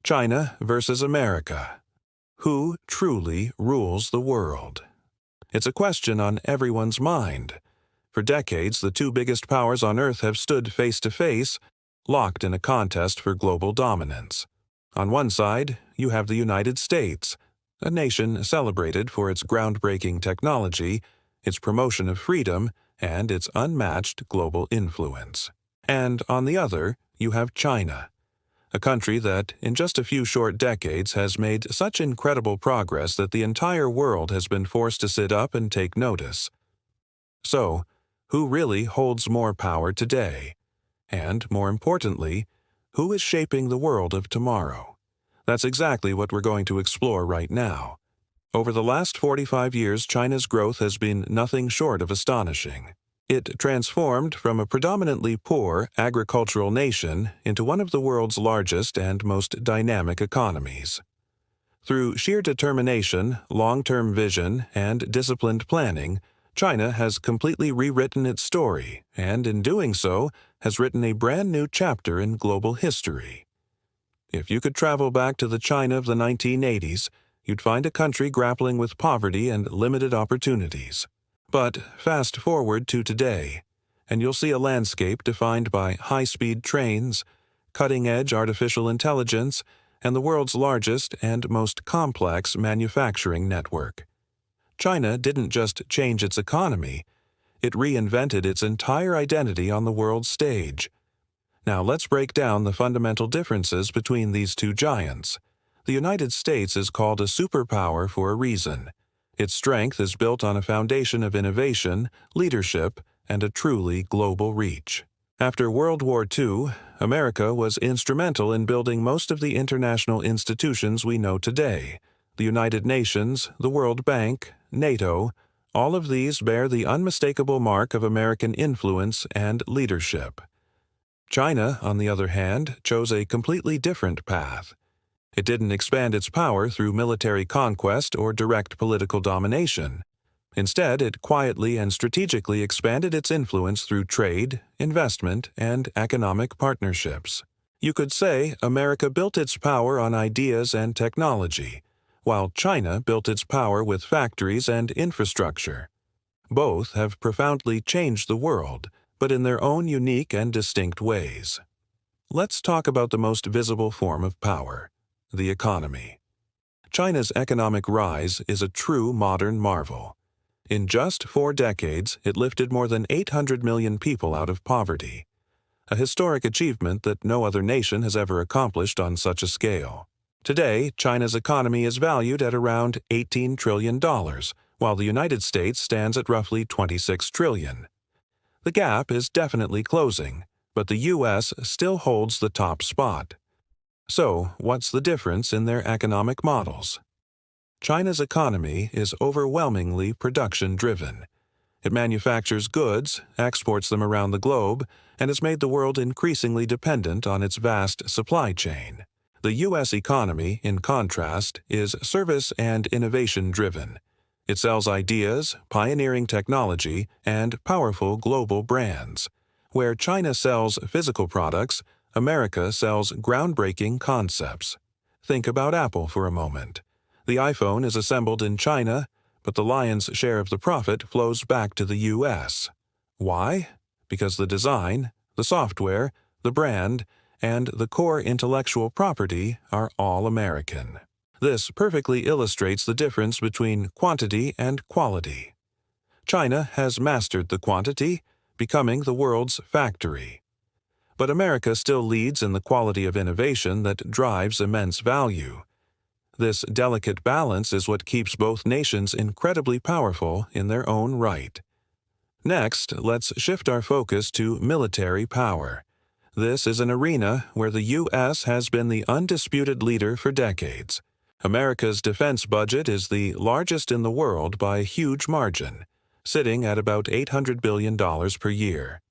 China versus America. Who truly rules the world? It's a question on everyone's mind. For decades, the two biggest powers on Earth have stood face to face, locked in a contest for global dominance. On one side, you have the United States, a nation celebrated for its groundbreaking technology, its promotion of freedom, and its unmatched global influence. And on the other, you have China, a country that, in just a few short decades, has made such incredible progress that the entire world has been forced to sit up and take notice. So, who really holds more power today? And, more importantly, who is shaping the world of tomorrow? That's exactly what we're going to explore right now. Over the last 45 years, China's growth has been nothing short of astonishing. It transformed from a predominantly poor agricultural nation into one of the world's largest and most dynamic economies. Through sheer determination, long-term vision, and disciplined planning, China has completely rewritten its story, and in doing so, has written a brand new chapter in global history. If you could travel back to the China of the 1980s, you'd find a country grappling with poverty and limited opportunities. But fast forward to today, and you'll see a landscape defined by high-speed trains, cutting-edge artificial intelligence, and the world's largest and most complex manufacturing network. China didn't just change its economy, it reinvented its entire identity on the world stage. Now let's break down the fundamental differences between these two giants. The United States is called a superpower for a reason. Its strength is built on a foundation of innovation, leadership, and a truly global reach. After World War II, America was instrumental in building most of the international institutions we know today. The United Nations, the World Bank, NATO, all of these bear the unmistakable mark of American influence and leadership. China, on the other hand, chose a completely different path. It didn't expand its power through military conquest or direct political domination. Instead, it quietly and strategically expanded its influence through trade, investment, and economic partnerships. You could say America built its power on ideas and technology, while China built its power with factories and infrastructure. Both have profoundly changed the world, but in their own unique and distinct ways. Let's talk about the most visible form of power: the economy. China's economic rise is a true modern marvel. In just 4 decades, it lifted more than 800 million people out of poverty, a historic achievement that no other nation has ever accomplished on such a scale. Today, China's economy is valued at around $18 trillion, while the United States stands at roughly $26 trillion. The gap is definitely closing, but the U.S. still holds the top spot. So, what's the difference in their economic models? China's economy is overwhelmingly production-driven. It manufactures goods, exports them around the globe, and has made the world increasingly dependent on its vast supply chain. The U.S. economy, in contrast, is service and innovation-driven. It sells ideas, pioneering technology, and powerful global brands. Where China sells physical products, America sells groundbreaking concepts. Think about Apple for a moment. The iPhone is assembled in China, but the lion's share of the profit flows back to the U.S. Why? Because the design, the software, the brand, and the core intellectual property are all American. This perfectly illustrates the difference between quantity and quality. China has mastered the quantity, becoming the world's factory. But America still leads in the quality of innovation that drives immense value. This delicate balance is what keeps both nations incredibly powerful in their own right. Next, let's shift our focus to military power. This is an arena where the U.S. has been the undisputed leader for decades. America's defense budget is the largest in the world by a huge margin, sitting at about $800 billion per year.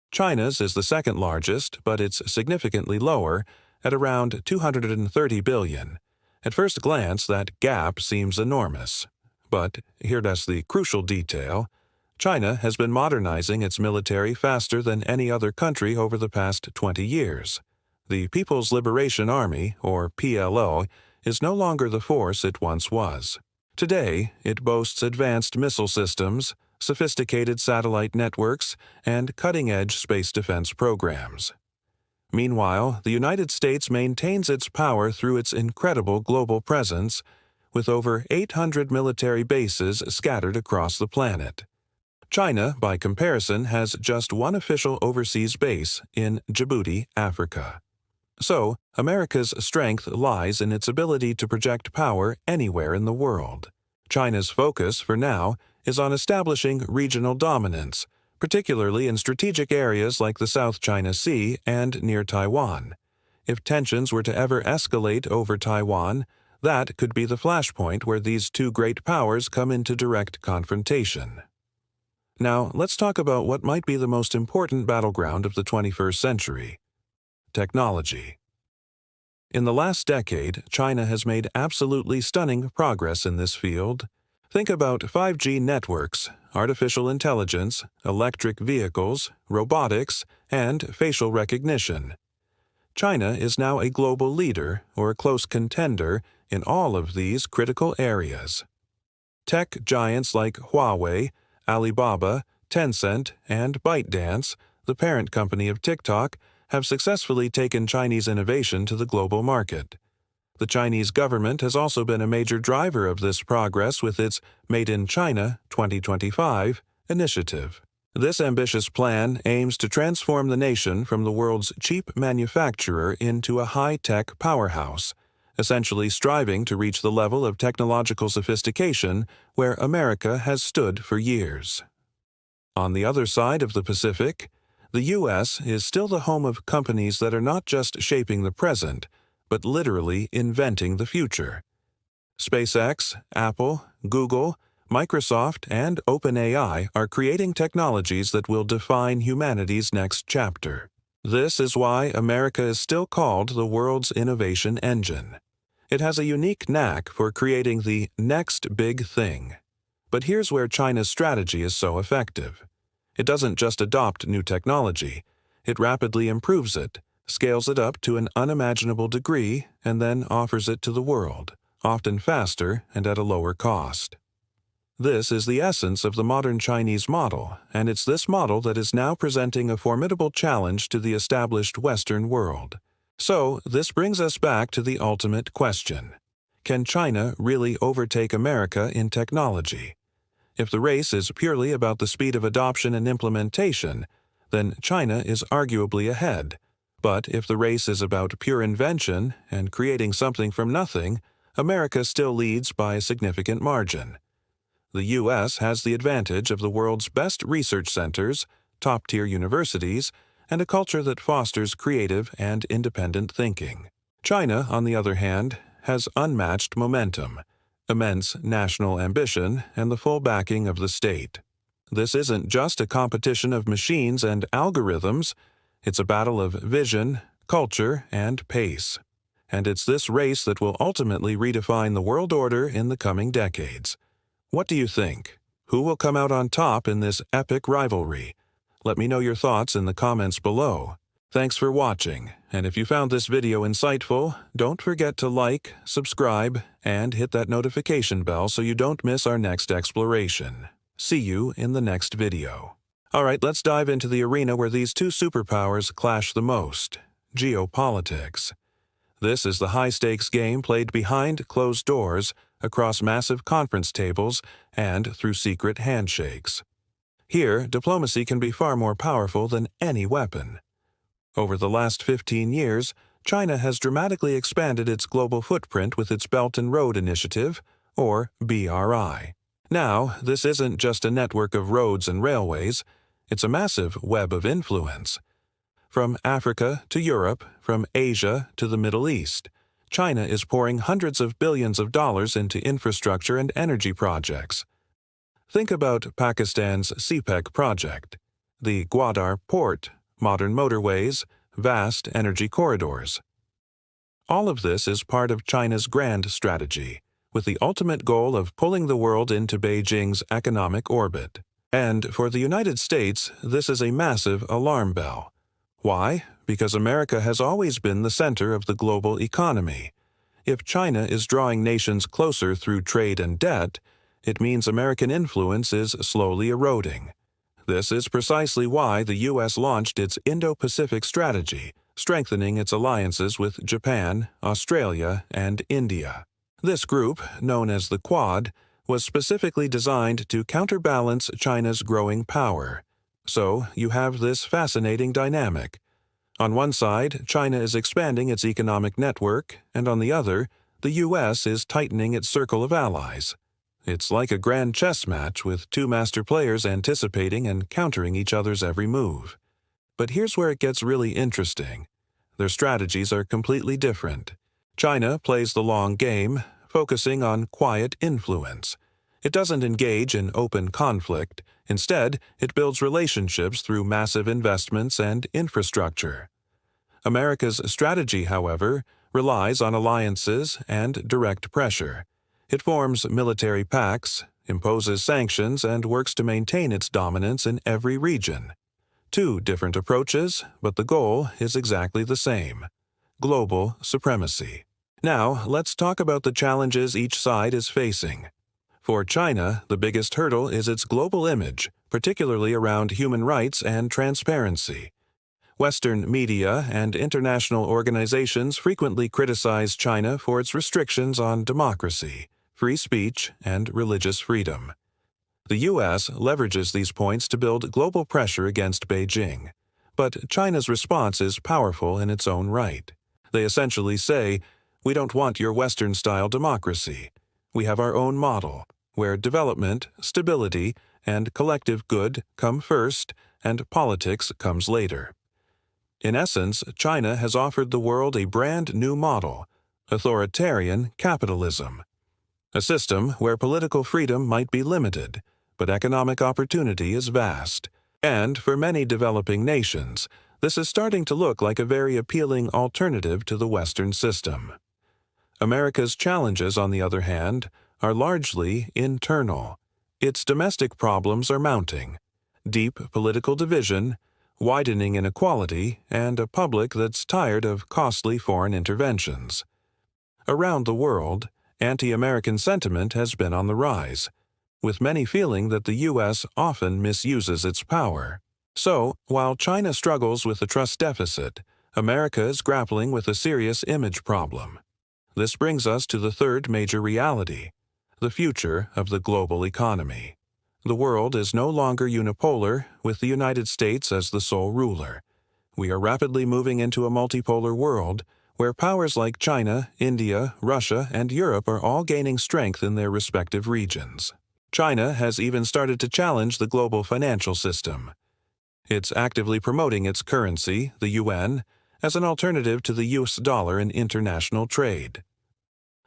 China's is the second largest, but it's significantly lower, at around $230 billion. At first glance, that gap seems enormous. But here's the crucial detail: China has been modernizing its military faster than any other country over the past 20 years. The People's Liberation Army, or PLO, is no longer the force it once was. Today, it boasts advanced missile systems, sophisticated satellite networks, and cutting-edge space defense programs. Meanwhile, the United States maintains its power through its incredible global presence, with over 800 military bases scattered across the planet. China, by comparison, has just one official overseas base in Djibouti, Africa. So, America's strength lies in its ability to project power anywhere in the world. China's focus, for now, is on establishing regional dominance, particularly in strategic areas like the South China Sea and near Taiwan. If tensions were to ever escalate over Taiwan, that could be the flashpoint where these two great powers come into direct confrontation. Now, let's talk about what might be the most important battleground of the 21st century: technology. In the last decade, China has made absolutely stunning progress in this field. Think about 5G networks, artificial intelligence, electric vehicles, robotics, and facial recognition. China is now a global leader or a close contender in all of these critical areas. Tech giants like Huawei, Alibaba, Tencent, and ByteDance, the parent company of TikTok, have successfully taken Chinese innovation to the global market. The Chinese government has also been a major driver of this progress with its Made in China 2025 initiative. This ambitious plan aims to transform the nation from the world's cheap manufacturer into a high-tech powerhouse, essentially striving to reach the level of technological sophistication where America has stood for years. On the other side of the Pacific, the U.S. is still the home of companies that are not just shaping the present, but literally inventing the future. SpaceX, Apple, Google, Microsoft, and OpenAI are creating technologies that will define humanity's next chapter. This is why America is still called the world's innovation engine. It has a unique knack for creating the next big thing. But here's where China's strategy is so effective. It doesn't just adopt new technology, it rapidly improves it, scales it up to an unimaginable degree, and then offers it to the world, often faster and at a lower cost. This is the essence of the modern Chinese model, and it's this model that is now presenting a formidable challenge to the established Western world. So, this brings us back to the ultimate question. Can China really overtake America in technology? If the race is purely about the speed of adoption and implementation, then China is arguably ahead. But if the race is about pure invention and creating something from nothing, America still leads by a significant margin. The U.S. has the advantage of the world's best research centers, top-tier universities, and a culture that fosters creative and independent thinking. China, on the other hand, has unmatched momentum, immense national ambition, and the full backing of the state. This isn't just a competition of machines and algorithms, it's a battle of vision, culture, and pace. And it's this race that will ultimately redefine the world order in the coming decades. What do you think? Who will come out on top in this epic rivalry? Let me know your thoughts in the comments below. Thanks for watching, and if you found this video insightful, don't forget to like, subscribe, and hit that notification bell so you don't miss our next exploration. See you in the next video. Alright, let's dive into the arena where these two superpowers clash the most: geopolitics. This is the high-stakes game played behind closed doors, across massive conference tables, and through secret handshakes. Here, diplomacy can be far more powerful than any weapon. Over the last 15 years, China has dramatically expanded its global footprint with its Belt and Road Initiative, or BRI. Now, this isn't just a network of roads and railways, it's a massive web of influence. From Africa to Europe, from Asia to the Middle East, China is pouring hundreds of billions of dollars into infrastructure and energy projects. Think about Pakistan's CPEC project, the Gwadar port, modern motorways, vast energy corridors. All of this is part of China's grand strategy, with the ultimate goal of pulling the world into Beijing's economic orbit. And for the United States, this is a massive alarm bell. Why? because America has always been the center of the global economy. If China is drawing nations closer through trade and debt, it means American influence is slowly eroding. This is precisely why the U.S. launched its Indo-Pacific strategy, strengthening its alliances with Japan, Australia, and India. This group, known as the Quad, was specifically designed to counterbalance China's growing power. So you have this fascinating dynamic. On one side, China is expanding its economic network, and on the other, the U.S. is tightening its circle of allies. It's like a grand chess match with two master players anticipating and countering each other's every move. But here's where it gets really interesting. Their strategies are completely different. China plays the long game, focusing on quiet influence. It doesn't engage in open conflict. Instead, it builds relationships through massive investments and infrastructure. America's strategy, however, relies on alliances and direct pressure. It forms military pacts, imposes sanctions, and works to maintain its dominance in every region. Two different approaches, but the goal is exactly the same: global supremacy. Now, let's talk about the challenges each side is facing. For China, the biggest hurdle is its global image, particularly around human rights and transparency. Western media and international organizations frequently criticize China for its restrictions on democracy, free speech, and religious freedom. The U.S. leverages these points to build global pressure against Beijing. But China's response is powerful in its own right. They essentially say, "We don't want your Western-style democracy. We have our own model, where development, stability, and collective good come first, and politics comes later." In essence, China has offered the world a brand new model: authoritarian capitalism. A system where political freedom might be limited, but economic opportunity is vast. And for many developing nations, this is starting to look like a very appealing alternative to the Western system. America's challenges, on the other hand, are largely internal. Its domestic problems are mounting: deep political division, widening inequality, and a public that's tired of costly foreign interventions. Around the world, anti-American sentiment has been on the rise, with many feeling that the U.S. often misuses its power. So, while China struggles with a trust deficit, America is grappling with a serious image problem. This brings us to the third major reality: the future of the global economy. The world is no longer unipolar, with the United States as the sole ruler. We are rapidly moving into a multipolar world, where powers like China, India, Russia, and Europe are all gaining strength in their respective regions. China has even started to challenge the global financial system. It's actively promoting its currency, the yuan, as an alternative to the US dollar in international trade.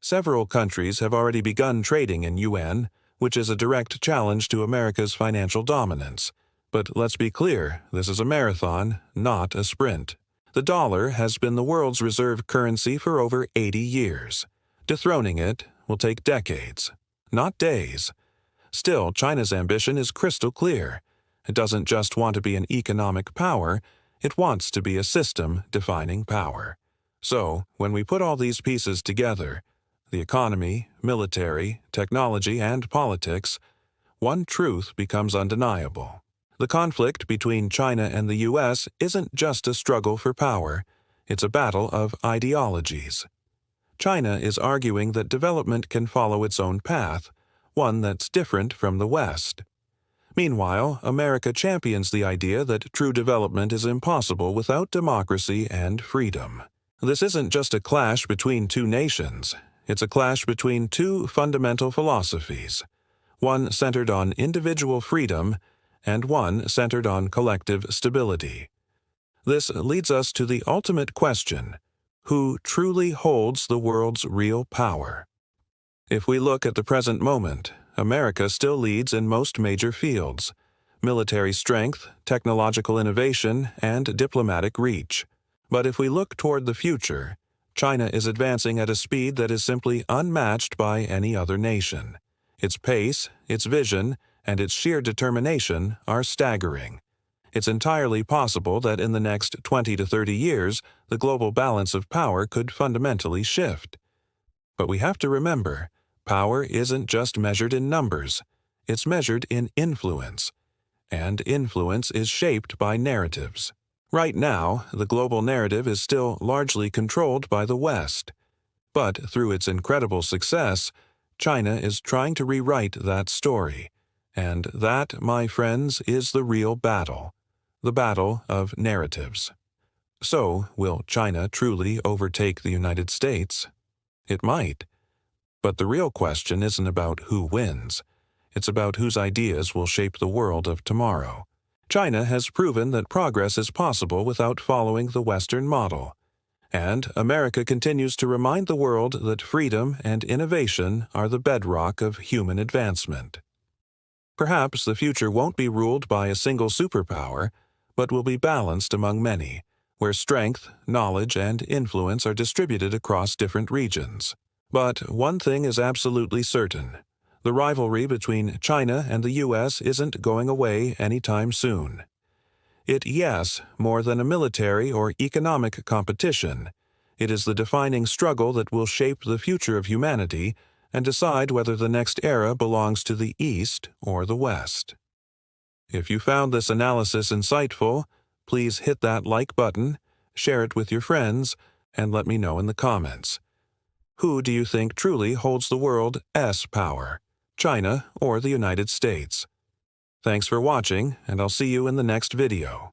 Several countries have already begun trading in yuan, which is a direct challenge to America's financial dominance. But let's be clear, this is a marathon, not a sprint. The dollar has been the world's reserve currency for over 80 years. Dethroning it will take decades, not days. Still, China's ambition is crystal clear. It doesn't just want to be an economic power, it wants to be a system-defining power. So, when we put all these pieces together, the economy, military, technology, and politics, one truth becomes undeniable. The conflict between China and the U.S. isn't just a struggle for power, it's a battle of ideologies. China is arguing that development can follow its own path, one that's different from the West. Meanwhile, America champions the idea that true development is impossible without democracy and freedom. This isn't just a clash between two nations. It's a clash between two fundamental philosophies, one centered on individual freedom and one centered on collective stability. This leads us to the ultimate question: who truly holds the world's real power? If we look at the present moment, America still leads in most major fields: military strength, technological innovation, and diplomatic reach. But if we look toward the future, China is advancing at a speed that is simply unmatched by any other nation. Its pace, its vision, and its sheer determination are staggering. It's entirely possible that in the next 20 to 30 years, the global balance of power could fundamentally shift. But we have to remember, power isn't just measured in numbers, it's measured in influence. And influence is shaped by narratives. Right now, the global narrative is still largely controlled by the West. But through its incredible success, China is trying to rewrite that story. And that, my friends, is the real battle. The battle of narratives. So, will China truly overtake the United States? It might. But the real question isn't about who wins. It's about whose ideas will shape the world of tomorrow. China has proven that progress is possible without following the Western model. And America continues to remind the world that freedom and innovation are the bedrock of human advancement. Perhaps the future won't be ruled by a single superpower, but will be balanced among many, where strength, knowledge, and influence are distributed across different regions. But one thing is absolutely certain. The rivalry between China and the U.S. isn't going away anytime soon. Yes, more than a military or economic competition, it is the defining struggle that will shape the future of humanity and decide whether the next era belongs to the East or the West. If you found this analysis insightful, please hit that like button, share it with your friends, and let me know in the comments. Who do you think truly holds the world's power, China or the United States? Thanks for watching, and I'll see you in the next video.